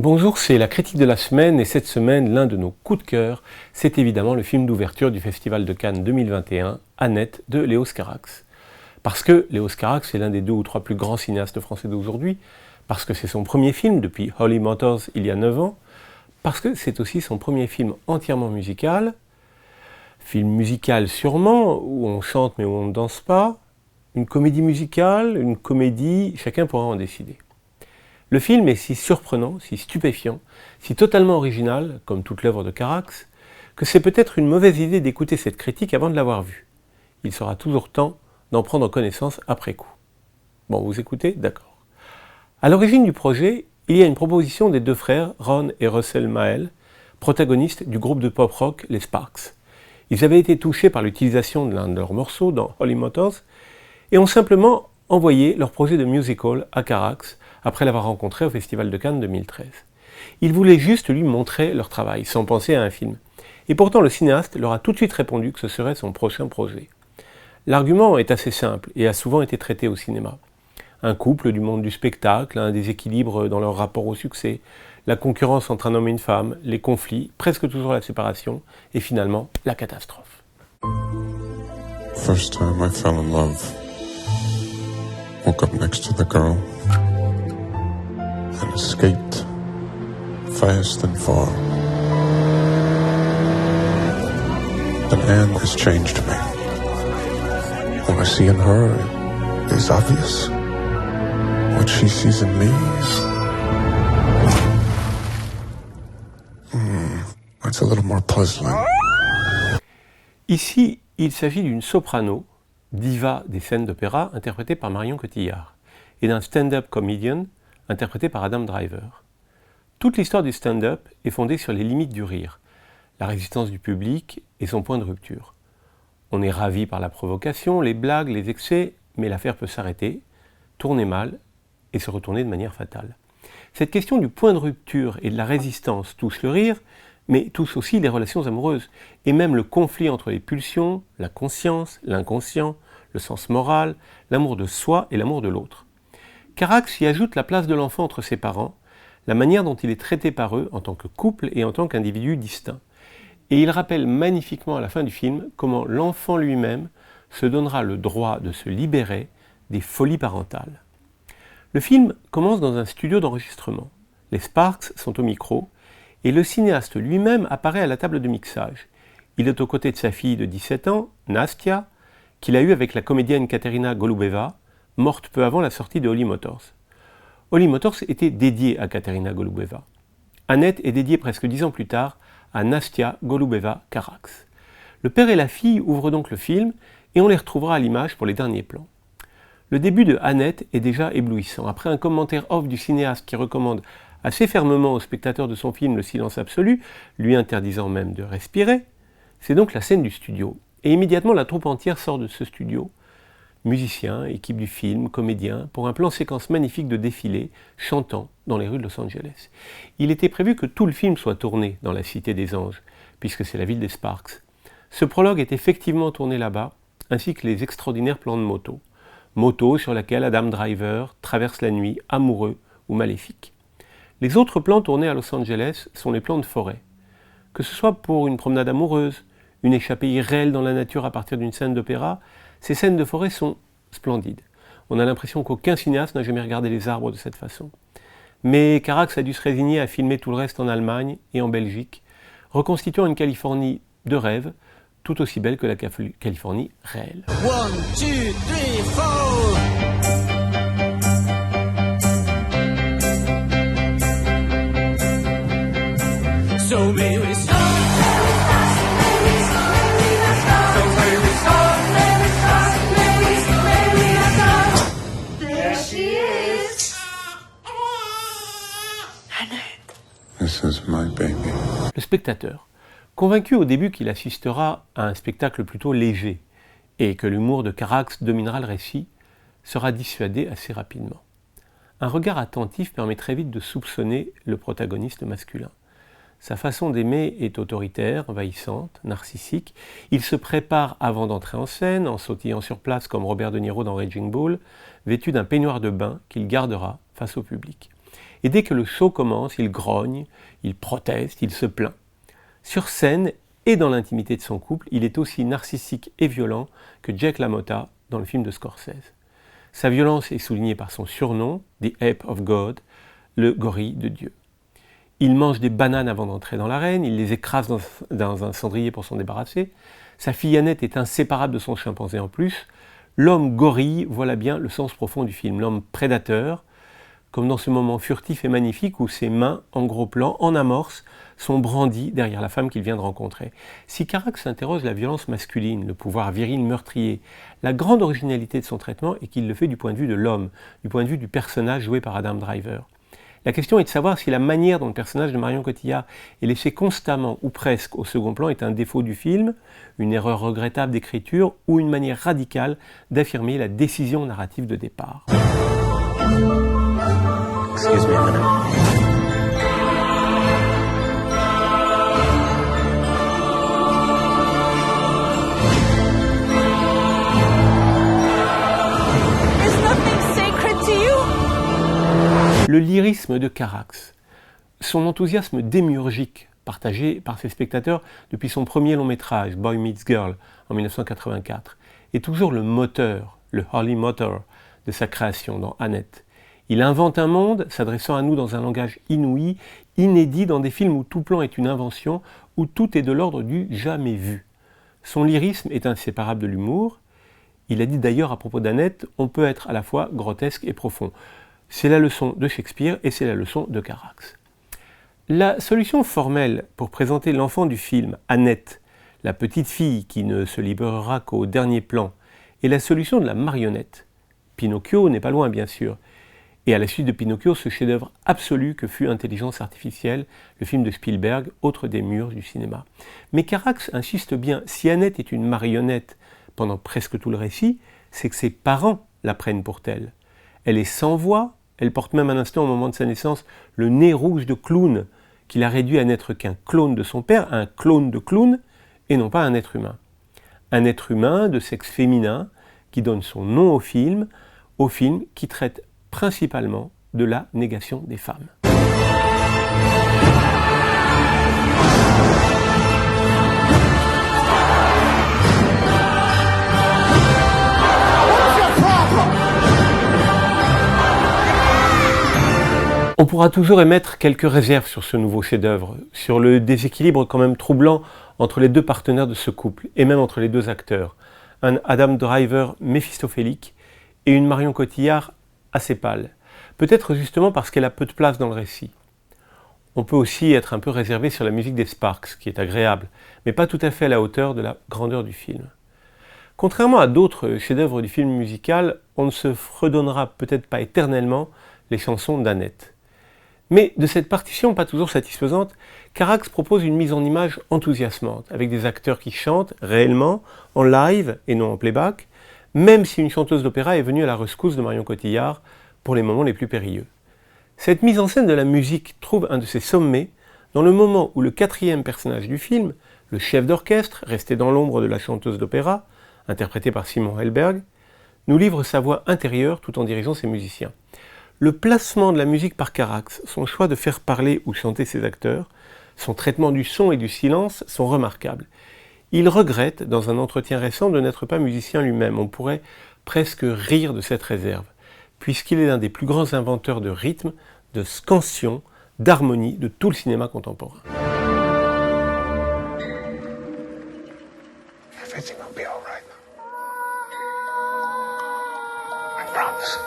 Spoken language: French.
Bonjour, c'est la critique de la semaine et cette semaine, l'un de nos coups de cœur, c'est évidemment le film d'ouverture du Festival de Cannes 2021, Annette de Léos Carax. Parce que Léos Carax est l'un des 2 ou 3 plus grands cinéastes français d'aujourd'hui, parce que c'est son premier film depuis Holly Motors il y a 9 ans, parce que c'est aussi son premier film entièrement musical, film musical sûrement, où on chante mais où on ne danse pas, une comédie musicale, une comédie, chacun pourra en décider. Le film est si surprenant, si stupéfiant, si totalement original, comme toute l'œuvre de Carax, que c'est peut-être une mauvaise idée d'écouter cette critique avant de l'avoir vue. Il sera toujours temps d'en prendre connaissance après coup. Bon, vous écoutez? D'accord. À l'origine du projet, il y a une proposition des 2 frères, Ron et Russell Mael, protagonistes du groupe de pop-rock les Sparks. Ils avaient été touchés par l'utilisation de l'un de leurs morceaux dans Holly Motors et ont simplement envoyé leur projet de musical à Carax après l'avoir rencontré au Festival de Cannes 2013. Ils voulaient juste lui montrer leur travail, sans penser à un film. Et pourtant le cinéaste leur a tout de suite répondu que ce serait son prochain projet. L'argument est assez simple et a souvent été traité au cinéma. Un couple du monde du spectacle, un déséquilibre dans leur rapport au succès, la concurrence entre un homme et une femme, les conflits, presque toujours la séparation, et finalement la catastrophe. First time I fell in love. Woke up next to the girl and escaped fast and far. And Anne has changed me. What I see in her is obvious. What she sees in me it's a little more puzzling. Ici, il s'agit d'une soprano, diva des scènes d'opéra, interprétée par Marion Cotillard, et d'un stand-up comedian, interprété par Adam Driver. Toute l'histoire du stand-up est fondée sur les limites du rire, la résistance du public et son point de rupture. On est ravi par la provocation, les blagues, les excès, mais l'affaire peut s'arrêter, tourner mal et se retourner de manière fatale. Cette question du point de rupture et de la résistance touche le rire, mais touche aussi les relations amoureuses, et même le conflit entre les pulsions, la conscience, l'inconscient, le sens moral, l'amour de soi et l'amour de l'autre. Carax y ajoute la place de l'enfant entre ses parents, la manière dont il est traité par eux en tant que couple et en tant qu'individu distinct. Et il rappelle magnifiquement à la fin du film comment l'enfant lui-même se donnera le droit de se libérer des folies parentales. Le film commence dans un studio d'enregistrement. Les Sparks sont au micro et le cinéaste lui-même apparaît à la table de mixage. Il est aux côtés de sa fille de 17 ans, Nastia, qu'il a eue avec la comédienne Katerina Golubeva, morte peu avant la sortie de Holly Motors. Holly Motors était dédié à Katerina Golubeva. Annette est dédiée presque 10 ans plus tard à Nastia Golubeva-Carax. Le père et la fille ouvrent donc le film et on les retrouvera à l'image pour les derniers plans. Le début de Annette est déjà éblouissant. Après un commentaire off du cinéaste qui recommande assez fermement au spectateur de son film le silence absolu, lui interdisant même de respirer, c'est donc la scène du studio. Et immédiatement la troupe entière sort de ce studio, musiciens, équipe du film, comédiens, pour un plan séquence magnifique de défilé, chantant dans les rues de Los Angeles. Il était prévu que tout le film soit tourné dans la Cité des Anges, puisque c'est la ville des Sparks. Ce prologue est effectivement tourné là-bas, ainsi que les extraordinaires plans de moto. Moto sur laquelle Adam Driver traverse la nuit, amoureux ou maléfique. Les autres plans tournés à Los Angeles sont les plans de forêt. Que ce soit pour une promenade amoureuse, une échappée irréelle dans la nature à partir d'une scène d'opéra, ces scènes de forêt sont splendides. On a l'impression qu'aucun cinéaste n'a jamais regardé les arbres de cette façon. Mais Carax a dû se résigner à filmer tout le reste en Allemagne et en Belgique, reconstituant une Californie de rêve, tout aussi belle que la Californie réelle. 1, 2, 3, 4. So may we start. This is my baby. Le spectateur, convaincu au début qu'il assistera à un spectacle plutôt léger et que l'humour de Carax dominera le récit, sera dissuadé assez rapidement. Un regard attentif permet très vite de soupçonner le protagoniste masculin. Sa façon d'aimer est autoritaire, envahissante, narcissique. Il se prépare avant d'entrer en scène, en sautillant sur place comme Robert De Niro dans Raging Bull, vêtu d'un peignoir de bain qu'il gardera face au public. Et dès que le show commence, il grogne, il proteste, il se plaint. Sur scène et dans l'intimité de son couple, il est aussi narcissique et violent que Jake LaMotta dans le film de Scorsese. Sa violence est soulignée par son surnom, The Ape of God, le gorille de Dieu. Il mange des bananes avant d'entrer dans l'arène, il les écrase dans un cendrier pour s'en débarrasser. Sa fille Annette est inséparable de son chimpanzé en plus. L'homme gorille, voilà bien le sens profond du film, l'homme prédateur, comme dans ce moment furtif et magnifique où ses mains, en gros plan, en amorce, sont brandies derrière la femme qu'il vient de rencontrer. Si Carax interroge la violence masculine, le pouvoir viril meurtrier, la grande originalité de son traitement est qu'il le fait du point de vue de l'homme, du point de vue du personnage joué par Adam Driver. La question est de savoir si la manière dont le personnage de Marion Cotillard est laissé constamment ou presque au second plan est un défaut du film, une erreur regrettable d'écriture ou une manière radicale d'affirmer la décision narrative de départ. Excuse me a minute. Is nothing sacred to you? Le lyrisme de Carax, son enthousiasme démiurgique, partagé par ses spectateurs depuis son premier long métrage, Boy Meets Girl, en 1984, est toujours le moteur, le holy motor de sa création dans Annette. Il invente un monde, s'adressant à nous dans un langage inouï, inédit dans des films où tout plan est une invention, où tout est de l'ordre du jamais vu. Son lyrisme est inséparable de l'humour. Il a dit d'ailleurs à propos d'Annette, on peut être à la fois grotesque et profond. C'est la leçon de Shakespeare et c'est la leçon de Carax. La solution formelle pour présenter l'enfant du film, Annette, la petite fille qui ne se libérera qu'au dernier plan, est la solution de la marionnette. Pinocchio n'est pas loin bien sûr. Et à la suite de Pinocchio, ce chef-d'œuvre absolu que fut Intelligence artificielle, le film de Spielberg, autre des murs du cinéma. Mais Carax insiste bien, si Annette est une marionnette pendant presque tout le récit, c'est que ses parents la prennent pour telle. Elle est sans voix, elle porte même un instant au moment de sa naissance le nez rouge de clown, qui l'a réduit à n'être qu'un clone de son père, un clone de clown, et non pas un être humain. Un être humain de sexe féminin qui donne son nom au film qui traite principalement de la négation des femmes. On pourra toujours émettre quelques réserves sur ce nouveau chef-d'œuvre, sur le déséquilibre quand même troublant entre les deux partenaires de ce couple, et même entre les deux acteurs. Un Adam Driver méphistophélique et une Marion Cotillard assez pâle. Peut-être justement parce qu'elle a peu de place dans le récit. On peut aussi être un peu réservé sur la musique des Sparks, qui est agréable, mais pas tout à fait à la hauteur de la grandeur du film. Contrairement à d'autres chefs-d'œuvre du film musical, on ne se fredonnera peut-être pas éternellement les chansons d'Annette. Mais de cette partition pas toujours satisfaisante, Carax propose une mise en image enthousiasmante, avec des acteurs qui chantent réellement, en live et non en playback, même si une chanteuse d'opéra est venue à la rescousse de Marion Cotillard pour les moments les plus périlleux. Cette mise en scène de la musique trouve un de ses sommets dans le moment où le quatrième personnage du film, le chef d'orchestre, resté dans l'ombre de la chanteuse d'opéra, interprété par Simon Helberg, nous livre sa voix intérieure tout en dirigeant ses musiciens. Le placement de la musique par Carax, son choix de faire parler ou chanter ses acteurs, son traitement du son et du silence sont remarquables. Il regrette, dans un entretien récent, de n'être pas musicien lui-même. On pourrait presque rire de cette réserve, puisqu'il est l'un des plus grands inventeurs de rythme, de scansion, d'harmonie de tout le cinéma contemporain. Everything will be all right. I promise it.